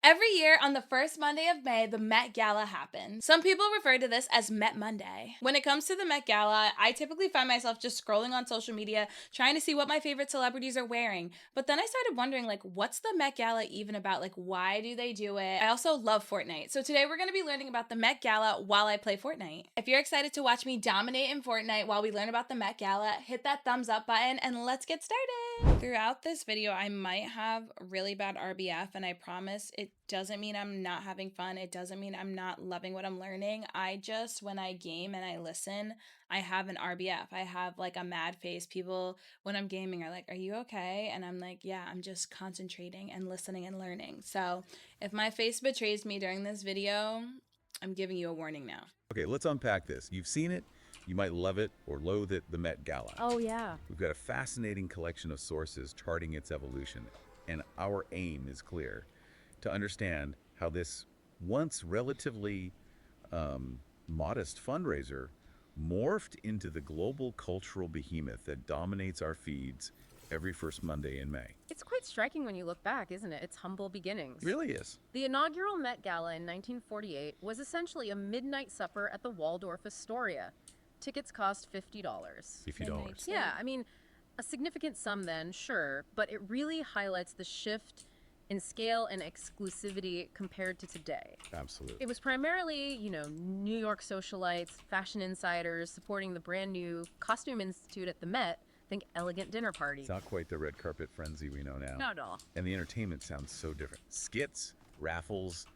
Every year on the first Monday of May, the Met Gala happens. Some people refer to this as Met Monday. When it comes to the Met Gala, I typically find myself just scrolling on social media, trying to see what my favorite celebrities are wearing. But then I started wondering, what's the Met Gala even about? Why do they do it? I also love FORTNITE. So today we're going to be learning about the Met Gala while I play FORTNITE. If you're excited to watch me dominate in FORTNITE while we learn about the Met Gala, hit that thumbs up button and let's get started. Throughout this video, I might have really bad RBF, and I promise it doesn't mean I'm not having fun. It doesn't mean I'm not loving what I'm learning. I just, when I game and I listen, I have an RBF. I have a mad face. People, when I'm gaming, are like, are you okay? And I'm like, yeah, I'm just concentrating and listening and learning. So if my face betrays me during this video, I'm giving you a warning now. Okay, let's unpack this. You've seen it. You might love it or loathe it, the Met Gala. Oh, yeah. We've got a fascinating collection of sources charting its evolution, and our aim is clear: to understand how this once relatively modest fundraiser morphed into the global cultural behemoth that dominates our feeds every first Monday in May. It's quite striking when you look back, isn't it? Its humble beginnings. It really is. The inaugural Met Gala in 1948 was essentially a midnight supper at the Waldorf Astoria. Tickets cost $50. $50. Yeah, I mean, a significant sum then, sure, but it really highlights the shift in scale and exclusivity compared to today. Absolutely. It was primarily, New York socialites, fashion insiders supporting the brand new Costume Institute at the Met. Think elegant dinner party. It's not quite the red carpet frenzy we know now. Not at all. And the entertainment sounds so different. Skits, raffles,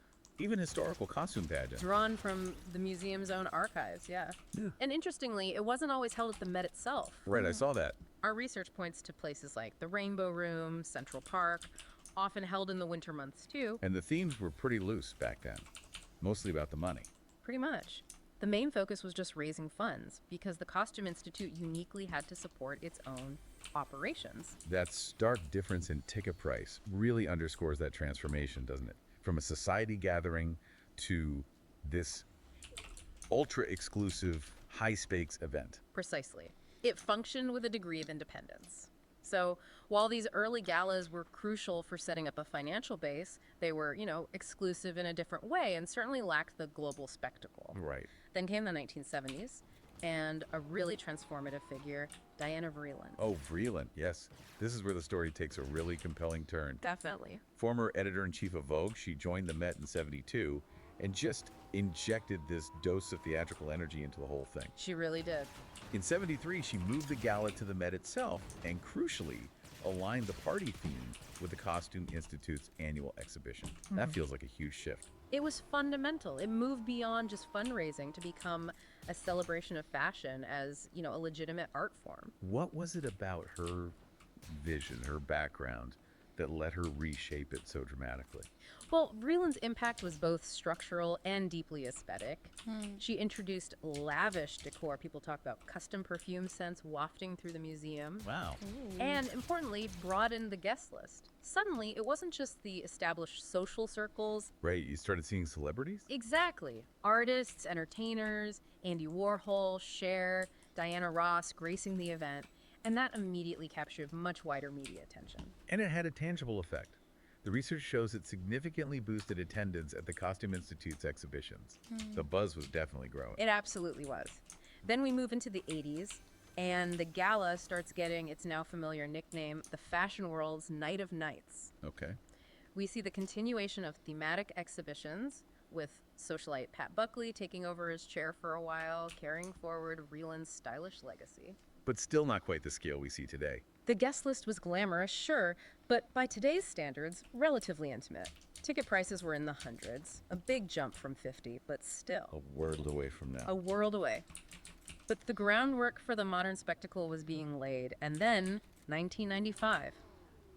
even historical costume pageants. Drawn from the museum's own archives, yeah. And interestingly, it wasn't always held at the Met itself. Right, I saw that. Our research points to places like the Rainbow Room, Central Park, often held in the winter months too. And the themes were pretty loose back then, mostly about the money. Pretty much. The main focus was just raising funds because the Costume Institute uniquely had to support its own operations. That stark difference in ticket price really underscores that transformation, doesn't it? From a society gathering to this ultra-exclusive, high-stakes event. Precisely. It functioned with a degree of independence. So while these early galas were crucial for setting up a financial base, they were, exclusive in a different way and certainly lacked the global spectacle. Right. Then came the 1970s and a really transformative figure, Diana Vreeland. Oh, Vreeland, yes. This is where the story takes a really compelling turn. Definitely. Former editor-in-chief of Vogue, she joined the Met in '72 and just injected this dose of theatrical energy into the whole thing. She really did. In '73, she moved the gala to the Met itself and, crucially, aligned the party theme with the Costume Institute's annual exhibition. That feels like a huge shift. It was fundamental. It moved beyond just fundraising to become a celebration of fashion as, a legitimate art form. What was it about her vision, her background, that let her reshape it so dramatically? Well, Vreeland's impact was both structural and deeply aesthetic. She introduced lavish decor. People talk about custom perfume scents wafting through the museum. Wow. And importantly, broadened the guest list. Suddenly, it wasn't just the established social circles. Right, you started seeing celebrities? Exactly. Artists, entertainers, Andy Warhol, Cher, Diana Ross gracing the event. And that immediately captured much wider media attention. And it had a tangible effect. The research shows it significantly boosted attendance at the Costume Institute's exhibitions. The buzz was definitely growing. It absolutely was. Then we move into the 80s, and the gala starts getting its now familiar nickname, the fashion world's Night of Nights. Okay. We see the continuation of thematic exhibitions, with socialite Pat Buckley taking over his chair for a while, carrying forward Vreeland's stylish legacy. But still not quite the scale we see today. The guest list was glamorous, sure, but by today's standards, relatively intimate. Ticket prices were in the hundreds, a big jump from 50, but still. A world away from now. A world away. But the groundwork for the modern spectacle was being laid, and then, 1995,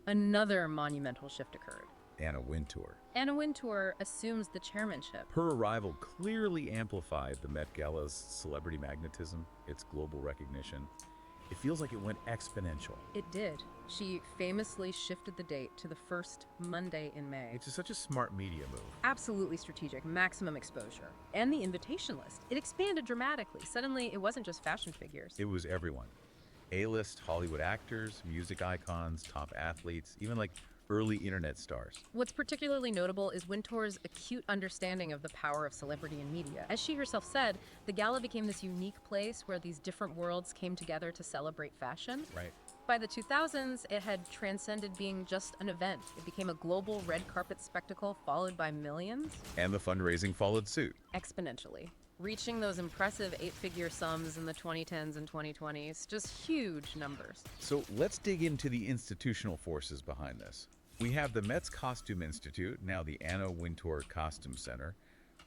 another monumental shift occurred. Anna Wintour. Anna Wintour assumes the chairmanship. Her arrival clearly amplified the Met Gala's celebrity magnetism, its global recognition. It feels like it went exponential. It did. She famously shifted the date to the first Monday in May. It's just such a smart media move. Absolutely strategic, maximum exposure. And the invitation list. It expanded dramatically. Suddenly, it wasn't just fashion figures. It was everyone. A-list Hollywood actors, music icons, top athletes, even early internet stars. What's particularly notable is Wintour's acute understanding of the power of celebrity in media. As she herself said, the gala became this unique place where these different worlds came together to celebrate fashion. Right. By the 2000s, it had transcended being just an event. It became a global red carpet spectacle followed by millions. And the fundraising followed suit. Exponentially, reaching those impressive 8-figure sums in the 2010s and 2020s. Just huge numbers. So let's dig into the institutional forces behind this. We have the Met's Costume Institute, now the Anna Wintour Costume Center.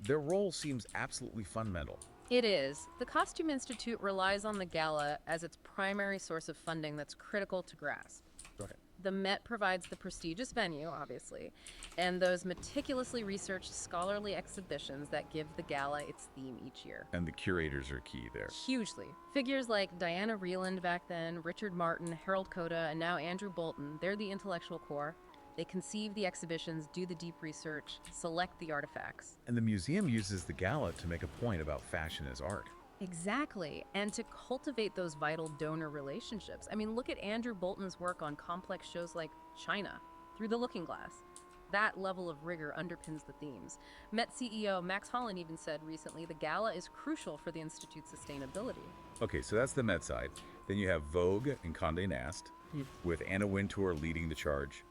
Their role seems absolutely fundamental. It is. The Costume Institute relies on the gala as its primary source of funding that's critical to grasp. Go ahead. The Met provides the prestigious venue, obviously, and those meticulously researched scholarly exhibitions that give the gala its theme each year. And the curators are key there. Hugely. Figures like Diana Vreeland back then, Richard Martin, Harold Coda, and now Andrew Bolton, they're the intellectual core. They conceive the exhibitions, do the deep research, select the artifacts. And the museum uses the gala to make a point about fashion as art. Exactly, and to cultivate those vital donor relationships. I mean, look at Andrew Bolton's work on complex shows like China, Through the Looking Glass. That level of rigor underpins the themes. Met CEO Max Holland even said recently the gala is crucial for the Institute's sustainability. Okay, so that's the Met side. Then you have Vogue and Condé Nast, with Anna Wintour leading the charge.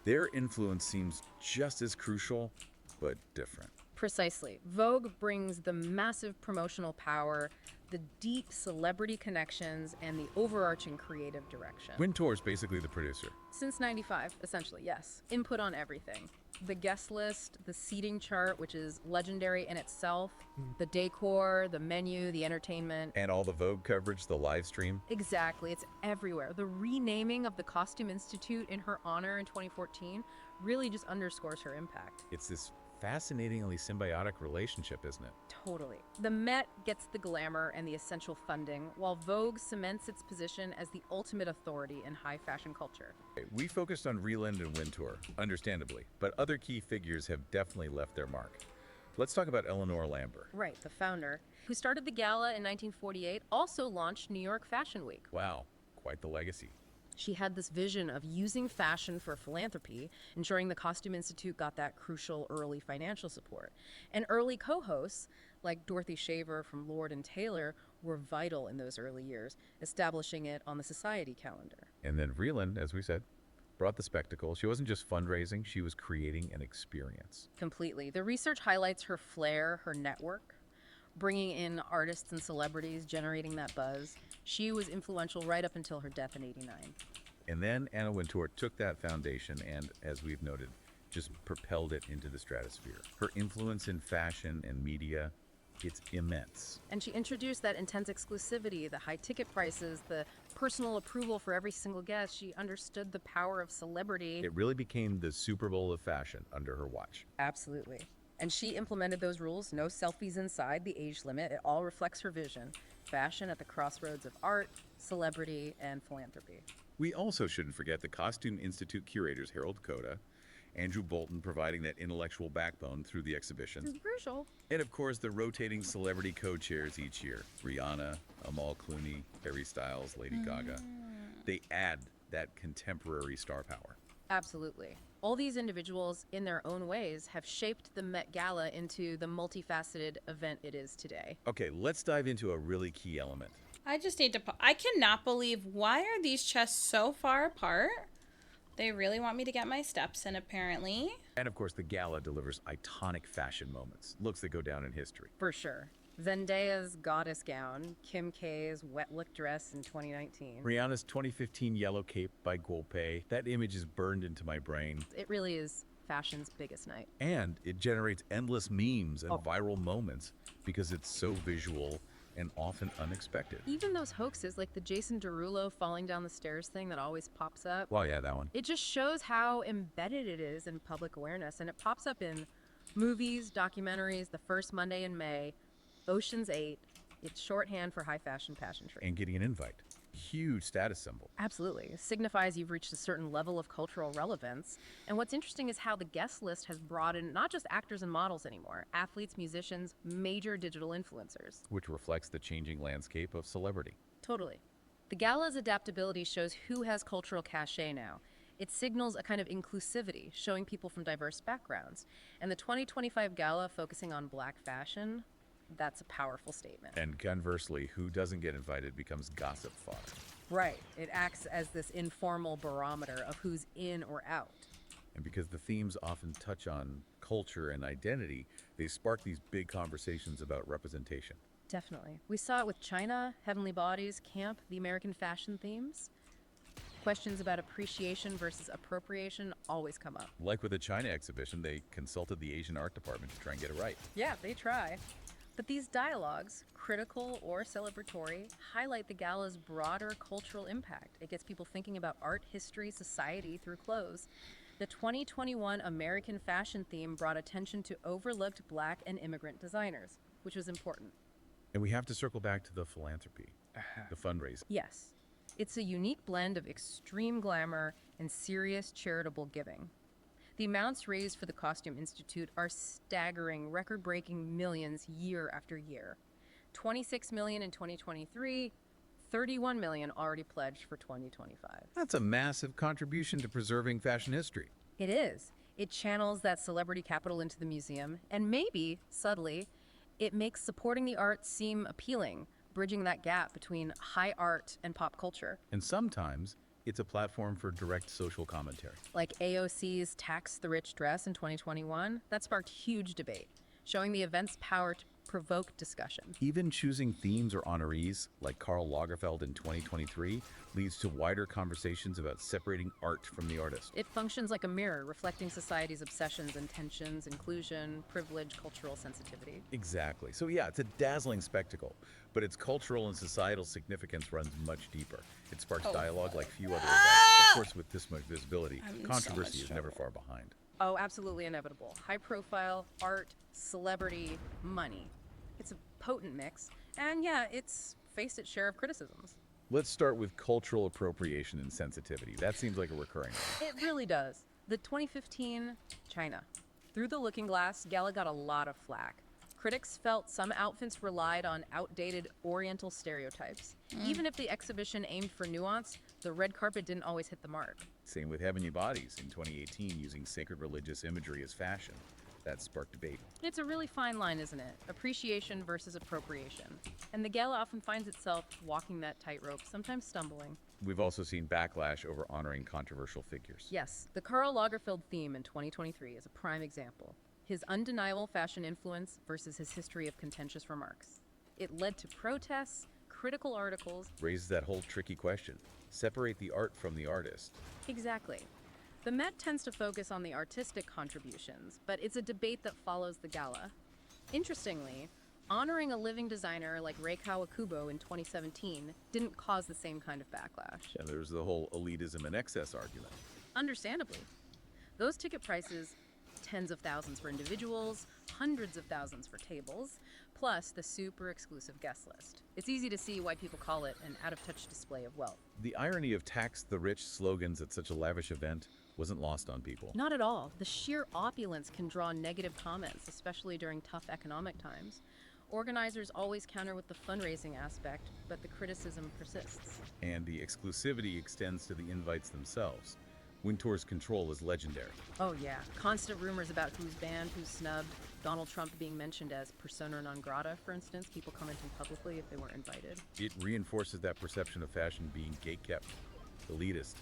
Their influence seems just as crucial, but different. Precisely. Vogue brings the massive promotional power, the deep celebrity connections, and the overarching creative direction. Wintour's basically the producer. Since 95, essentially, yes. Input on everything. The guest list, the seating chart, which is legendary in itself, the decor, the menu, the entertainment. And all the Vogue coverage, the live stream. Exactly, it's everywhere. The renaming of the Costume Institute in her honor in 2014 really just underscores her impact. It's this fascinatingly symbiotic relationship, isn't it? Totally. The Met gets the glamour and the essential funding, while Vogue cements its position as the ultimate authority in high fashion culture. We focused on Vreeland and Wintour, understandably, but other key figures have definitely left their mark. Let's talk about Eleanor Lambert. Right, the founder, who started the gala in 1948, also launched New York Fashion Week. Wow, quite the legacy. She had this vision of using fashion for philanthropy, ensuring the Costume Institute got that crucial early financial support. And early co-hosts, like Dorothy Shaver from Lord and Taylor, were vital in those early years, establishing it on the society calendar. And then Vreeland, as we said, brought the spectacle. She wasn't just fundraising, she was creating an experience. Completely. The research highlights her flair, her network, bringing in artists and celebrities, generating that buzz. She was influential right up until her death in '89. And then Anna Wintour took that foundation and, as we've noted, just propelled it into the stratosphere. Her influence in fashion and media, it's immense. And she introduced that intense exclusivity, the high ticket prices, the personal approval for every single guest. She understood the power of celebrity. It really became the Super Bowl of fashion under her watch. Absolutely. And she implemented those rules, no selfies inside the age limit. It all reflects her vision. Fashion at the crossroads of art, celebrity, and philanthropy. We also shouldn't forget the Costume Institute curators Harold Coda, Andrew Bolton providing that intellectual backbone through the exhibition. It's crucial. And of course, the rotating celebrity co-chairs each year. Rihanna, Amal Clooney, Harry Styles, Lady Gaga. They add that contemporary star power. Absolutely. All these individuals, in their own ways, have shaped the Met Gala into the multifaceted event it is today. Okay, let's dive into a really key element. I just need to. I cannot believe, why are these chests so far apart? They really want me to get my steps in, apparently. And of course, the gala delivers iconic fashion moments, looks that go down in history. For sure. Zendaya's goddess gown, Kim K's wet look dress in 2019. Rihanna's 2015 yellow cape by Golpe, that image is burned into my brain. It really is fashion's biggest night. And it generates endless memes and viral moments because it's so visual and often unexpected. Even those hoaxes, like the Jason Derulo falling down the stairs thing that always pops up. Well, yeah, that one. It just shows how embedded it is in public awareness. And it pops up in movies, documentaries, The First Monday in May, Ocean's 8. It's shorthand for high fashion pageantry. And getting an invite. Huge status symbol. Absolutely. It signifies you've reached a certain level of cultural relevance. And what's interesting is how the guest list has brought in not just actors and models anymore, athletes, musicians, major digital influencers. Which reflects the changing landscape of celebrity. Totally. The gala's adaptability shows who has cultural cachet now. It signals a kind of inclusivity, showing people from diverse backgrounds. And the 2025 gala focusing on Black fashion, that's a powerful statement. And conversely, who doesn't get invited becomes gossip fodder. Right. It acts as this informal barometer of who's in or out. And because the themes often touch on culture and identity, they spark these big conversations about representation. Definitely. We saw it with China, Heavenly Bodies, Camp, the American fashion themes. Questions about appreciation versus appropriation always come up. Like with the China exhibition, they consulted the Asian art department to try and get it right. Yeah, they try. But these dialogues, critical or celebratory, highlight the gala's broader cultural impact. It gets people thinking about art, history, society through clothes. The 2021 American fashion theme brought attention to overlooked Black and immigrant designers, which was important. And we have to circle back to the philanthropy, the fundraising. Yes, it's a unique blend of extreme glamour and serious charitable giving. The amounts raised for the Costume Institute are staggering, record-breaking millions year after year. $26 million in 2023, $31 million already pledged for 2025. That's a massive contribution to preserving fashion history. It is. It channels that celebrity capital into the museum, and maybe, subtly, it makes supporting the arts seem appealing, bridging that gap between high art and pop culture. And sometimes it's a platform for direct social commentary. Like AOC's Tax the Rich dress in 2021, that sparked huge debate, showing the event's power to provoke discussion. Even choosing themes or honorees, like Karl Lagerfeld in 2023, leads to wider conversations about separating art from the artist. It functions like a mirror, reflecting society's obsessions and tensions, inclusion, privilege, cultural sensitivity. Exactly. So yeah, it's a dazzling spectacle, but its cultural and societal significance runs much deeper. It sparks dialogue like few other events. Of course, with this much visibility, controversy is never far behind. Oh, absolutely inevitable. High profile, art, celebrity, money. It's a potent mix, and yeah, it's faced its share of criticisms. Let's start with cultural appropriation and sensitivity. That seems like a recurring one. It really does. The 2015 China. Through the Looking Glass, Gala got a lot of flack. Critics felt some outfits relied on outdated Oriental stereotypes. Even if the exhibition aimed for nuance, the red carpet didn't always hit the mark. Same with Heavenly Bodies in 2018, using sacred religious imagery as fashion. That sparked debate. It's a really fine line, isn't it? Appreciation versus appropriation. And the gala often finds itself walking that tightrope, sometimes stumbling. We've also seen backlash over honoring controversial figures. Yes, the Karl Lagerfeld theme in 2023 is a prime example. His undeniable fashion influence versus his history of contentious remarks. It led to protests, critical articles. Raises that whole tricky question. Separate the art from the artist. Exactly. The Met tends to focus on the artistic contributions, but it's a debate that follows the gala. Interestingly, honoring a living designer like Rei Kawakubo in 2017 didn't cause the same kind of backlash. Yeah, there's the whole elitism and excess argument. Understandably. Those ticket prices, tens of thousands for individuals, hundreds of thousands for tables, plus the super exclusive guest list. It's easy to see why people call it an out-of-touch display of wealth. The irony of tax the rich slogans at such a lavish event wasn't lost on people. Not at all. The sheer opulence can draw negative comments, especially during tough economic times. Organizers always counter with the fundraising aspect, but the criticism persists. And the exclusivity extends to the invites themselves. Wintour's control is legendary. Oh yeah, constant rumors about who's banned, who's snubbed. Donald Trump being mentioned as persona non grata, for instance, people commenting publicly if they weren't invited. It reinforces that perception of fashion being gatekept, elitist.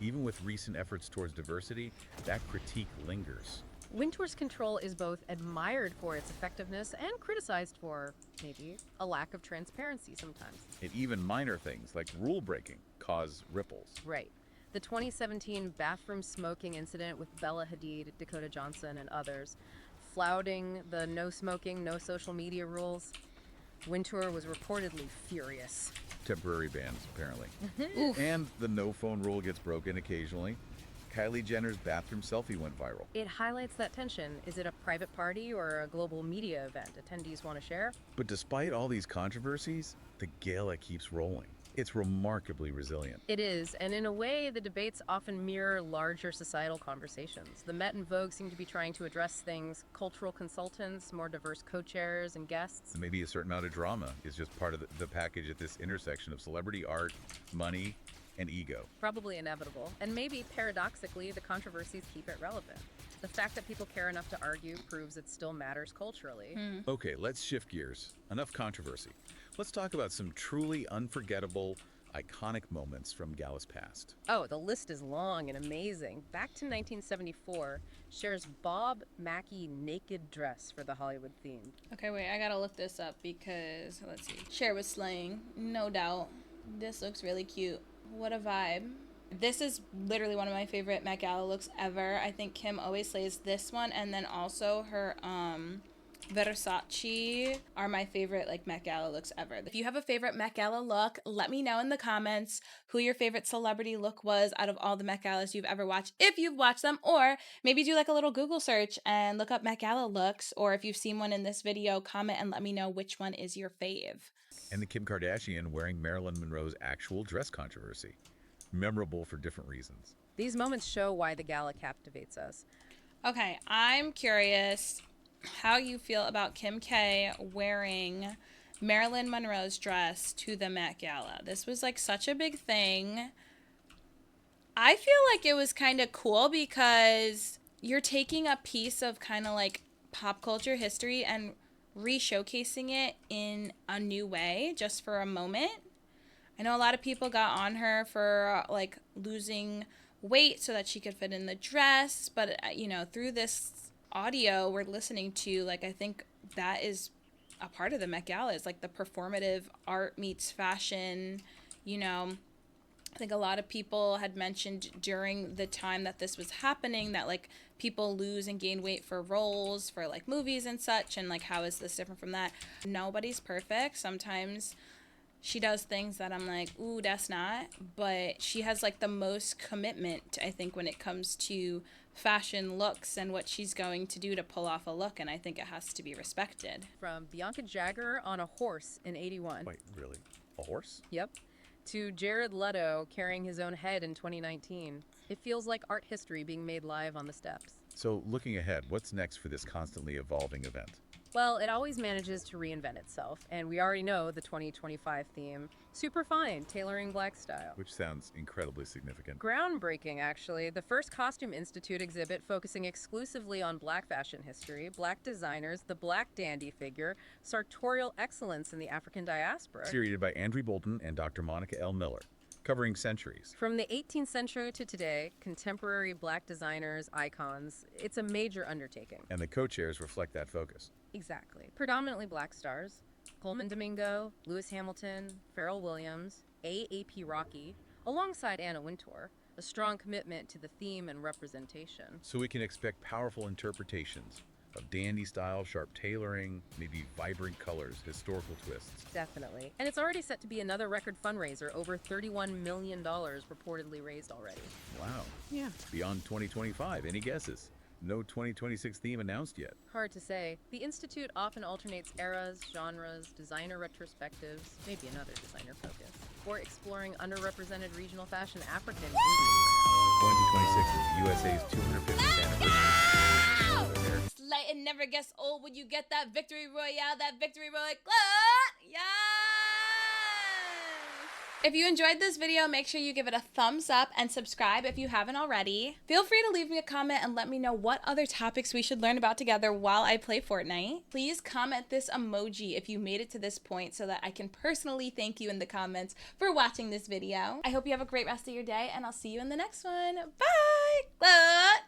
Even with recent efforts towards diversity, that critique lingers. Wintour's control is both admired for its effectiveness and criticized for, maybe, a lack of transparency sometimes. And even minor things like rule breaking cause ripples. Right. The 2017 bathroom smoking incident with Bella Hadid, Dakota Johnson, and others, flouting the no smoking, no social media rules. Wintour was reportedly furious. Temporary bans, apparently. And the no phone rule gets broken occasionally. Kylie Jenner's bathroom selfie went viral. It highlights that tension. Is it a private party or a global media event attendees want to share? But despite all these controversies, the gala keeps rolling. It's remarkably resilient. It is, and in a way, the debates often mirror larger societal conversations. The Met and Vogue seem to be trying to address things, cultural consultants, more diverse co-chairs and guests. Maybe a certain amount of drama is just part of the package at this intersection of celebrity art, money, and ego. Probably inevitable. And maybe, paradoxically, the controversies keep it relevant. The fact that people care enough to argue proves it still matters culturally. Okay, let's shift gears. Enough controversy. Let's talk about some truly unforgettable, iconic moments from Gala's past. Oh, the list is long and amazing. Back to 1974, Cher's Bob Mackie naked dress for the Hollywood theme. Okay, wait, I gotta look this up because, let's see. Cher was slaying, no doubt. This looks really cute. What a vibe. This is literally one of my favorite Met Gala looks ever. I think Kim always slays this one, and then also her Versace are my favorite like Met Gala looks ever. If you have a favorite Met Gala look, let me know in the comments who your favorite celebrity look was out of all the Met Galas you've ever watched, if you've watched them, or maybe do like a little Google search and look up Met Gala looks, or if you've seen one in this video, comment and let me know which one is your fave. And the Kim Kardashian wearing Marilyn Monroe's actual dress controversy. Memorable for different reasons. These moments show why the gala captivates us. Okay, I'm curious how you feel about Kim K wearing Marilyn Monroe's dress to the Met Gala. This was like such a big thing. I feel like it was kind of cool because you're taking a piece of kind of like pop culture history and re-showcasing it in a new way just for a moment. I know a lot of people got on her for like losing weight so that she could fit in the dress, but you know, through this audio we're listening to, like, I think that is a part of the Met Gala, is like the performative art meets fashion. You know, I think a lot of people had mentioned during the time that this was happening that like people lose and gain weight for roles for like movies and such, and like how is this different from that? Nobody's perfect. Sometimes she does things that I'm like, ooh, that's not. But she has like the most commitment, I think, when it comes to fashion looks and what she's going to do to pull off a look. And I think it has to be respected. From Bianca Jagger on a horse in 81. Wait, really? A horse? Yep. To Jared Leto carrying his own head in 2019. It feels like art history being made live on the steps. So looking ahead, what's next for this constantly evolving event? Well, it always manages to reinvent itself, and we already know the 2025 theme. Super fine, tailoring black style. Which sounds incredibly significant. Groundbreaking, actually. The first Costume Institute exhibit focusing exclusively on black fashion history, black designers, the black dandy figure, sartorial excellence in the African diaspora. Curated by Andrew Bolton and Dr. Monica L. Miller. Covering centuries. From the 18th century to today, contemporary black designers, icons, it's a major undertaking. And the co-chairs reflect that focus. Exactly. Predominantly black stars. Coleman Domingo, Lewis Hamilton, Pharrell Williams, A.A.P. Rocky, alongside Anna Wintour, a strong commitment to the theme and representation. So we can expect powerful interpretations of dandy style, sharp tailoring, maybe vibrant colors, historical twists. Definitely. And it's already set to be another record fundraiser, over $31 million reportedly raised already. Wow. Yeah. Beyond 2025, any guesses? No 2026 theme announced yet. Hard to say. The Institute often alternates eras, genres, designer retrospectives, maybe another designer focus, or exploring underrepresented regional fashion, African, Indian. 2026 is USA's 250th anniversary. Slay, it never gets old when you get that victory royale, that victory royale. Yeah! If you enjoyed this video, make sure you give it a thumbs up and subscribe if you haven't already. Feel free to leave me a comment and let me know what other topics we should learn about together while I play Fortnite. Please comment this emoji if you made it to this point so that I can personally thank you in the comments for watching this video. I hope you have a great rest of your day, and I'll see you in the next one. Bye!